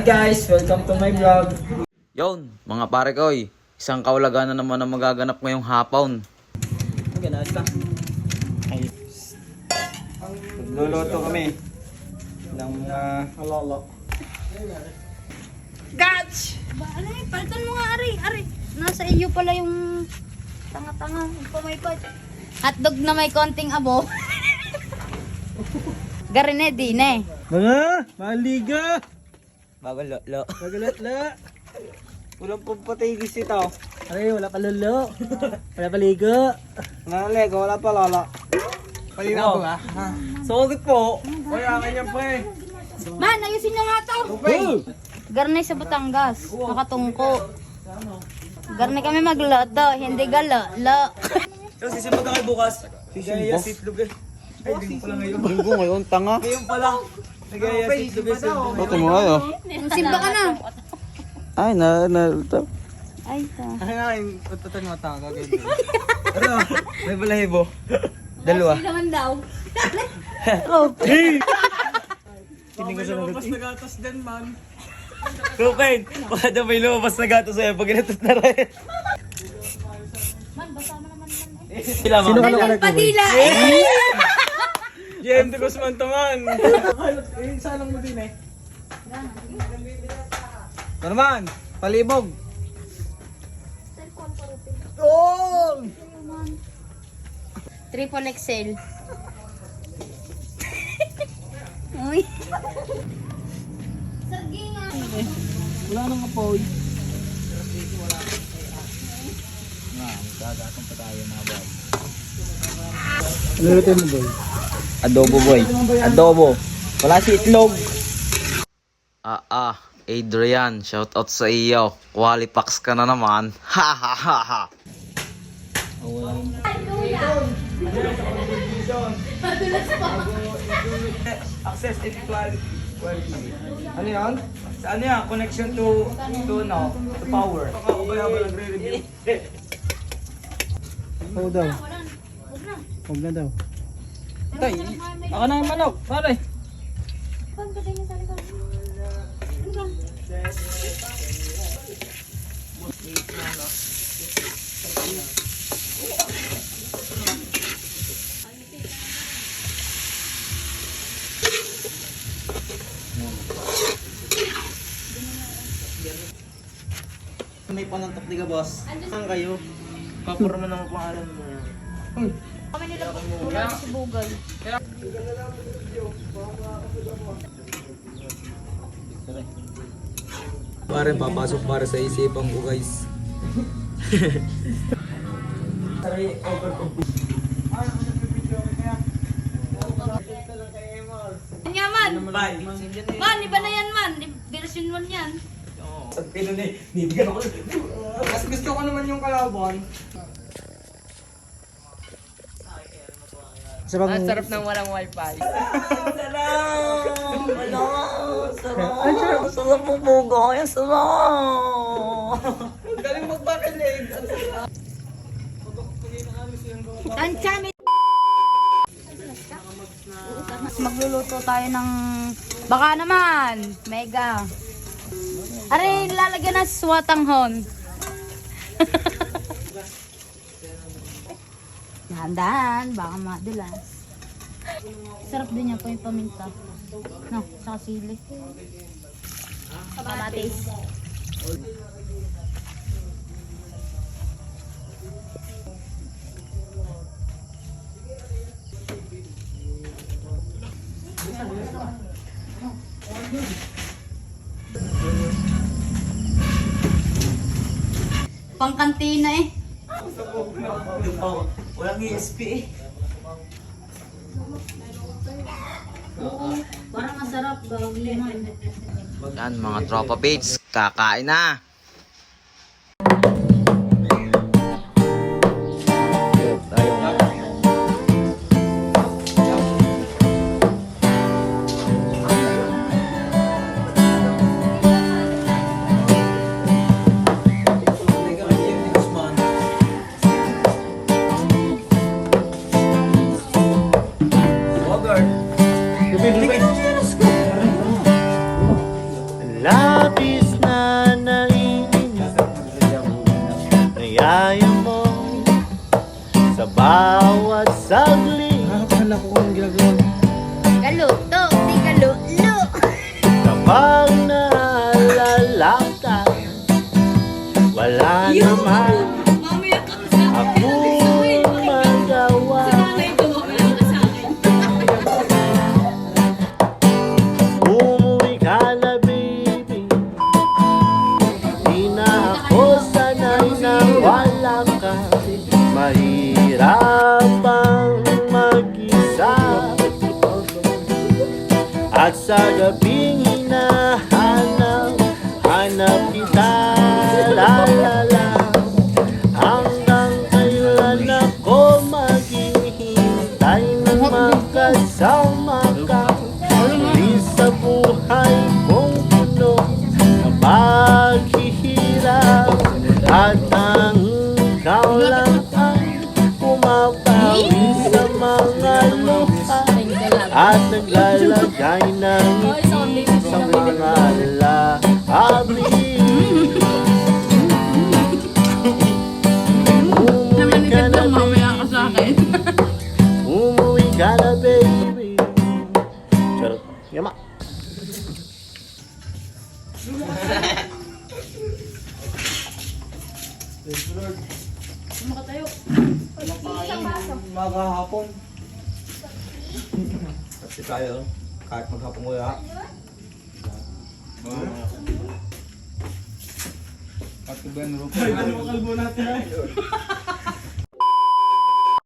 guys, welcome to my vlog. Yon, mga pare ko, isang kaulaganan naman ang magaganap ngayong hapon. Ang ganas na. Luluto kami ng mga halala. Gats! Ano eh, palitan mo nga, Ari. Nasa iyo pala yung tanga-tanga, yung pamaypad. Hotdog na may konting abo. Garine, din eh. Mga maliga! Bagalolo. Magalatla! Walang pampatigis ito. Ay, wala pa lolo. Wala pa ligo. Wala ligo, wala pa lolo. Palinaw ba? Sorry po. Kaya kanya pre. Man, ayusin nyo nga to. Garne sa Batangas, nakatungko. Garne kami magloto, hindi galolo. So, sisimba ka kayo bukas. Sigaya sitlog eh. Ay, linggo pala ngayon. Linggo ngayon, tanga. Ngayon pala. Sigaya sitlog eh. Ito mo kayo. Simba ka na. Ay, ito. Ay, ta. Ano nga yung tututan mo tanga gagawin. Ano? May balahibo. Dalawa. Naman daw. Hindi ko sa lumabas na gatas din, man. Rupen, baka daw may lumabas na gatas sa'yo pag inatot na rin. Man, basa mo naman man. Sino ka Dalawang padila. JM de Guzman to, man. Salang mo din eh. Norman, palibog. Oh! Triple XL. Uy. Sagingan. Wala nang apoy. Lulutin mo, boy. Adobo, boy. Adobo. Wala si itlog. Adrian, shout out sa iyo. Qualipax ka na naman. Ha ha ha ha. Access equality. Ano yan? Ano yan? Connection to power. Ako ba habang nagre-review? Oo daw. Huwag na daw. Tay, ako na yung manok. Pare. Pagkatay niya sa likod. Ano ba? May panantok di ka, boss. Saan kayo? Papura mo ng pangalan mo. Kami nila wala si Bugay. Pare, papasok para sa isipan ko, guys. Kanya man. Bye. Man, iba na yan man. Version 1 yan. Sa pinanibigyan ako. Mas gusto ko naman yung kalaban. Ang sarap ng walang wifi. Sarap mo bugo. Ang sarap. Galing magpakilig. Tansya, magluluto tayo ng baka naman, mega. Are, lalagyan na swatanghon. Dahan-dahan, baka madulas. Sarap din niya po yung paminta. No, saka sili. Kamatis. Pangkantina eh. Walang ESP eh. Parang masarap, gawin. Yan, mga tropa page, kakain na. La gaya mo sa bawat saglit. Akala ko kung ginagawa. Galuto, di galulo. Kapag naalala ka, wala naman akong magawa. Umuwi ka na, baby. Di na ako sanay na wala ka. Mahirap ang mag-isa. At sa gabing hinahanap, hanap kita, la-la-la. Hanggang kailan ako maghihintay na makasama ka. Di sa buhay kong puno na paghihirap. At ang ikaw lang ang pumapawi sa mga luha. At naglalagay ng ngiti sa mga labi. Umuwi ka na, baby. Umuwi ka na, baby. Charot. Yama. Magahapon. Kasi tayo, kahit maghapong kuya. Pati ba yung rupo? Ano kalbo natin ay?